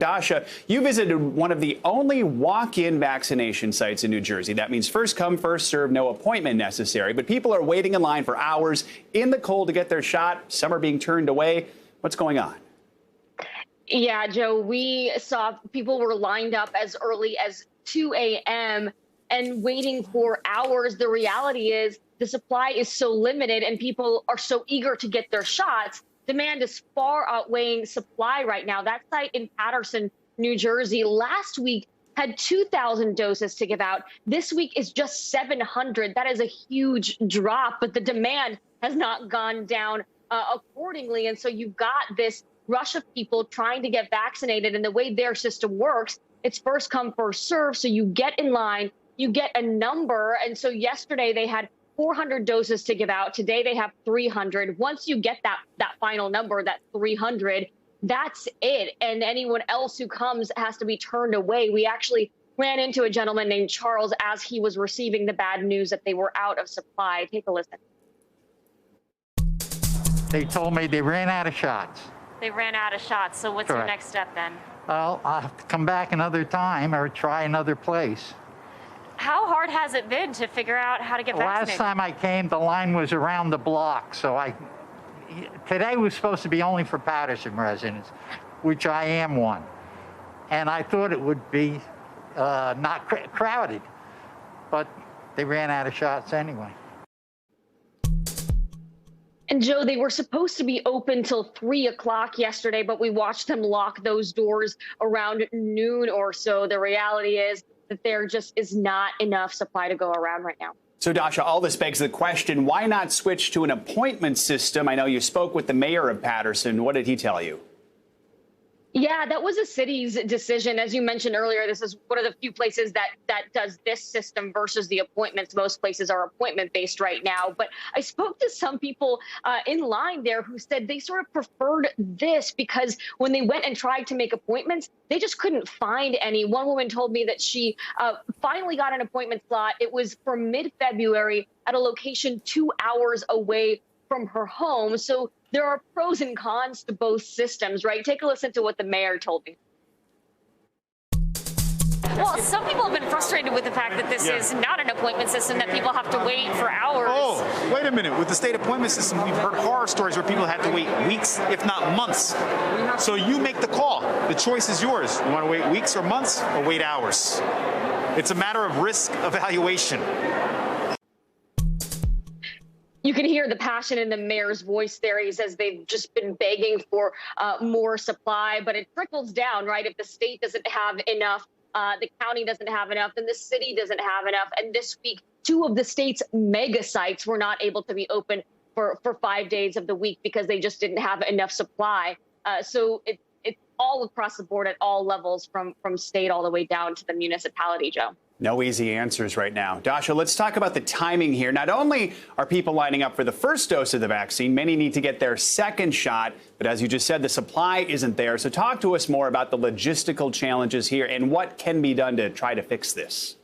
Dasha, you visited one of the only walk-in vaccination sites in New Jersey. That means first come, first serve, no appointment necessary. But people are waiting in line for hours in the cold to get their shot. Some are being turned away. What's going on? Yeah, Joe, we saw people were lined up as early as 2 a.m. and waiting for hours. The reality is the supply is so limited and people are so eager to get their shots. Demand is far outweighing supply right now. That site in Paterson, New Jersey, last week had 2,000 doses to give out. This week is just 700. That is a huge drop, but the demand has not gone down accordingly. And so you've got this rush of people trying to get vaccinated. And the way their system works, it's first come, first serve. So you get in line, you get a number. And so yesterday they had 400 doses to give out. Today they have 300. Once you get that final number, that 300, that's it. And anyone else who comes has to be turned away. We actually ran into a gentleman named Charles as he was receiving the bad news that they were out of supply. Take a listen. They told me they ran out of shots. They ran out of shots. So what's your next step then? Well, I'll have to come back another time or try another place. How hard has it been to figure out how to get vaccinated? Last time I came, the line was around the block. So today was supposed to be only for Paterson residents, which I am one. And I thought it would be not crowded, but they ran out of shots anyway. And Joe, they were supposed to be open till 3 o'clock yesterday, but we watched them lock those doors around noon or so. The reality is that there just is not enough supply to go around right now. So, Dasha, all this begs the question, why not switch to an appointment system? I know you spoke with the mayor of Paterson. What did he tell you? Yeah, that was a city's decision. As you mentioned earlier, this is one of the few places that does this system versus the appointments. Most places are appointment-based right now. But I spoke to some people in line there who said they sort of preferred this because when they went and tried to make appointments, they just couldn't find any. One woman told me that she finally got an appointment slot. It was for mid-February at a location 2 hours away from her home. So there are pros and cons to both systems, right? Take a listen to what the mayor told me. Well, some people have been frustrated with the fact that this is not an appointment system, that people have to wait for hours. Oh, wait a minute. With the state appointment system, we've heard horror stories where people had to wait weeks, if not months. So you make the call. The choice is yours. You want to wait weeks or months or wait hours? It's a matter of risk evaluation. You can hear the passion in the mayor's voice there. He says they've just been begging for more supply, but it trickles down, right? If the state doesn't have enough, the county doesn't have enough, and the city doesn't have enough. And this week, 2 of the state's mega sites were not able to be open for 5 days of the week because they just didn't have enough supply. So it's all across the board at all levels, from state all the way down to the municipality, Joe. No easy answers right now. Dasha, let's talk about the timing here. Not only are people lining up for the first dose of the vaccine, many need to get their second shot. But as you just said, the supply isn't there. So talk to us more about the logistical challenges here and what can be done to try to fix this.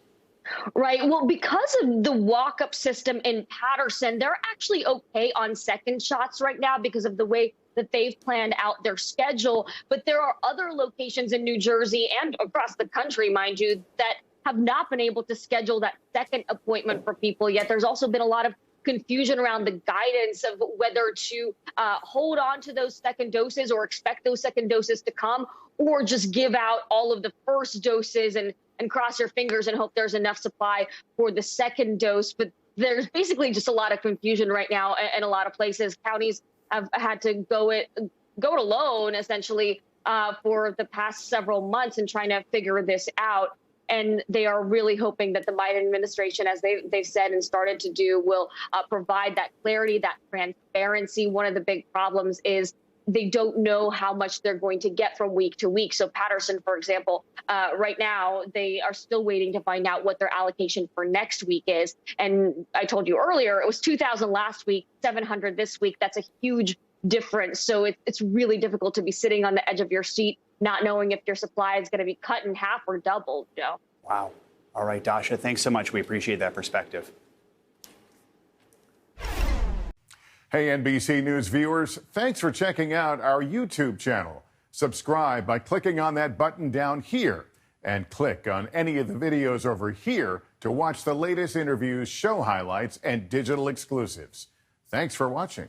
Right. Well, because of the walk-up system in Paterson, they're actually okay on second shots right now because of the way that they've planned out their schedule. But there are other locations in New Jersey and across the country, mind you, that have not been able to schedule that second appointment for people yet. There's also been a lot of confusion around the guidance of whether to hold on to those second doses or expect those second doses to come, or just give out all of the first doses and cross your fingers and hope there's enough supply for the second dose. But there's basically just a lot of confusion right now in a lot of places. Counties have had to go it alone, essentially, for the past several months and trying to figure this out. And they are really hoping that the Biden administration, as they've said and started to do, will provide that clarity, that transparency. One of the big problems is they don't know how much they're going to get from week to week. So Paterson, for example, right now, they are still waiting to find out what their allocation for next week is. And I told you earlier, it was 2,000 last week, 700 this week. That's a huge difference. So it's really difficult to be sitting on the edge of your seat, not knowing if your supply is going to be cut in half or doubled, Joe. Wow. All right, Dasha, thanks so much. We appreciate that perspective. Hey, NBC News viewers, thanks for checking out our YouTube channel. Subscribe by clicking on that button down here and click on any of the videos over here to watch the latest interviews, show highlights, and digital exclusives. Thanks for watching.